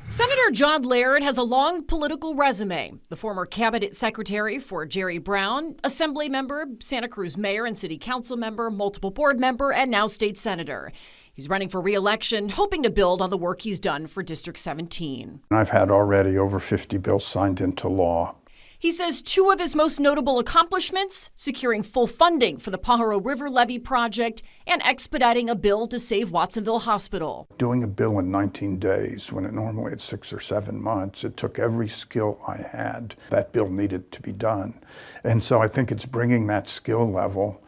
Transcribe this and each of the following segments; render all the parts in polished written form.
Senator John Laird has a long political resume. The former cabinet secretary for Jerry Brown, assembly member, Santa Cruz mayor and city council member, multiple board member, and now state senator. He's running for re-election, hoping to build on the work he's done for District 17. I've had already over 50 bills signed into law. He says two of his most notable accomplishments, securing full funding for the Pajaro River Levee project and expediting a bill to save Watsonville Hospital. Doing a bill in 19 days when it normally it's 6 or 7 months, it took every skill I had. That bill needed to be done. And so I think it's bringing that skill level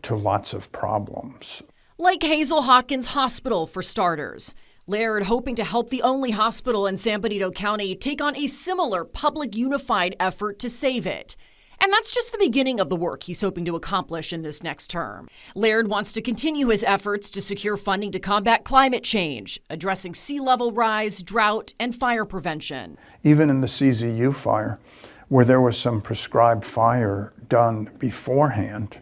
to lots of problems. Like Hazel Hawkins Hospital, for starters. Laird hoping to help the only hospital in San Benito County take on a similar public unified effort to save it. And that's just the beginning of the work he's hoping to accomplish in this next term. Laird wants to continue his efforts to secure funding to combat climate change, addressing sea level rise, drought, and fire prevention. Even in the CZU fire, where there was some prescribed fire done beforehand,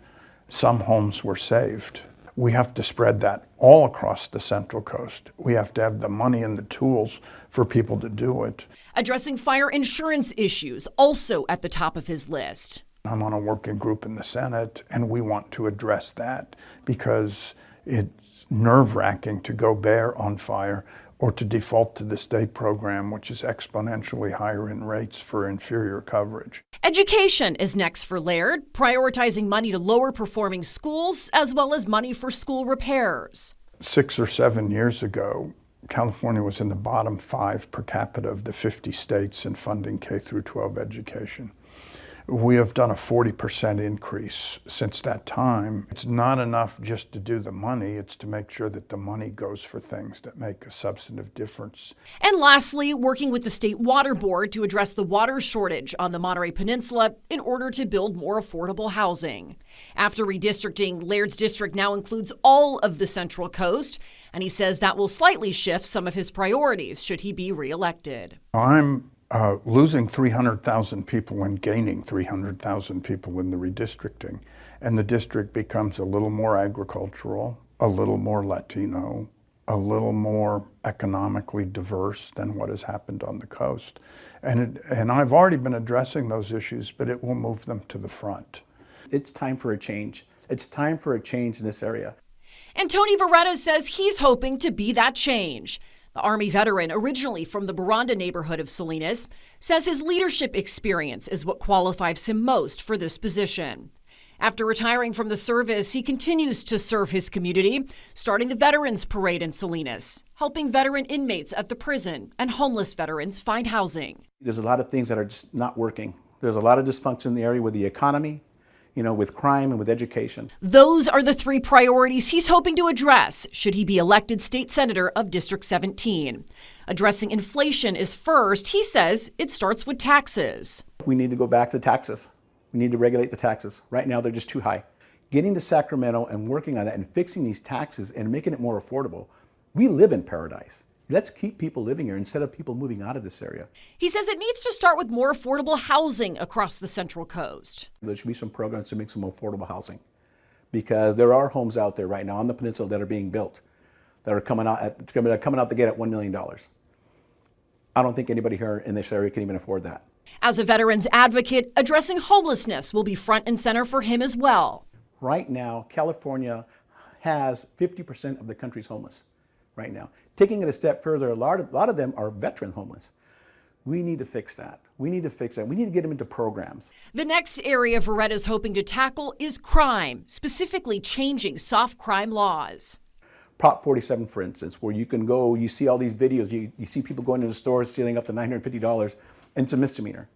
some homes were saved. We have to spread that all across the Central Coast. We have to have the money and the tools for people to do it. Addressing fire insurance issues, also at the top of his list. I'm on a working group in the Senate, and we want to address that because it's nerve-wracking to go bare on fire or to default to the state program, which is exponentially higher in rates for inferior coverage. Education is next for Laird, prioritizing money to lower performing schools as well as money for school repairs. 6 or 7 years ago, California was in the bottom 5 per capita of the 50 states in funding K through 12 education. We have done a 40% increase since that time. It's not enough just to do the money, it's to make sure that the money goes for things that make a substantive difference. And lastly, working with the State Water Board to address the water shortage on the Monterey Peninsula in order to build more affordable housing. After redistricting, Laird's district now includes all of the Central Coast, and he says that will slightly shift some of his priorities should he be reelected. I'm losing 300,000 people and gaining 300,000 people in the redistricting. And the district becomes a little more agricultural, a little more Latino, a little more economically diverse than what has happened on the coast. And I've already been addressing those issues, but it will move them to the front. It's time for a change. It's time for a change in this area. And Tony Verretta says he's hoping to be that change. The Army veteran, originally from the Baranda neighborhood of Salinas, says his leadership experience is what qualifies him most for this position. After retiring from the service, he continues to serve his community, starting the Veterans Parade in Salinas, helping veteran inmates at the prison and homeless veterans find housing. There's a lot of things that are just not working. There's a lot of dysfunction in the area with the economy, with crime and with education. Those are the 3 priorities he's hoping to address should he be elected state senator of District 17. Addressing inflation is first. He says it starts with taxes. We need to go back to taxes. We need to regulate the taxes. Right now, they're just too high. Getting to Sacramento and working on that and fixing these taxes and making it more affordable. We live in paradise. Let's keep people living here instead of people moving out of this area. He says it needs to start with more affordable housing across the Central Coast. There should be some programs to make some affordable housing because there are homes out there right now on the peninsula that are being built that are coming out the gate at $1 million. I don't think anybody here in this area can even afford that. As a veterans advocate, addressing homelessness will be front and center for him as well. Right now, California has 50% of the country's homeless. Right now. Taking it a step further, a lot of them are veteran homeless. We need to fix that. We need to fix that. We need to get them into programs. The next area Verretta is hoping to tackle is crime, specifically changing soft crime laws. Prop 47, for instance, where you can go, you see all these videos, you see people going into stores stealing up to $950, and it's a misdemeanor.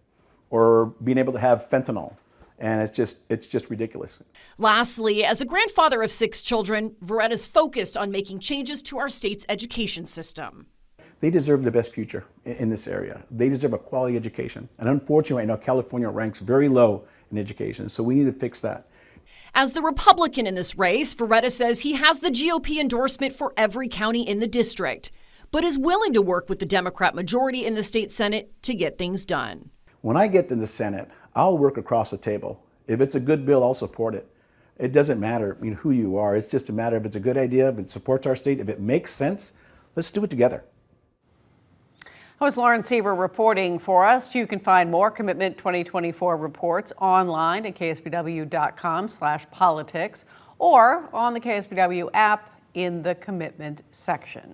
Or being able to have fentanyl. And it's just ridiculous. Lastly, as a grandfather of 6 children, Verretta's focused on making changes to our state's education system. They deserve the best future in this area. They deserve a quality education. And unfortunately, right now, California ranks very low in education, so we need to fix that. As the Republican in this race, Verretta says he has the GOP endorsement for every county in the district, but is willing to work with the Democrat majority in the state Senate to get things done. When I get to the Senate, I'll work across the table. If it's a good bill, I'll support it. It doesn't matter who you are. It's just a matter if it's a good idea, if it supports our state, if it makes sense, let's do it together. Host Lauren Seaver reporting for us. You can find more Commitment 2024 reports online at ksbw.com/politics or on the KSBW app in the Commitment section.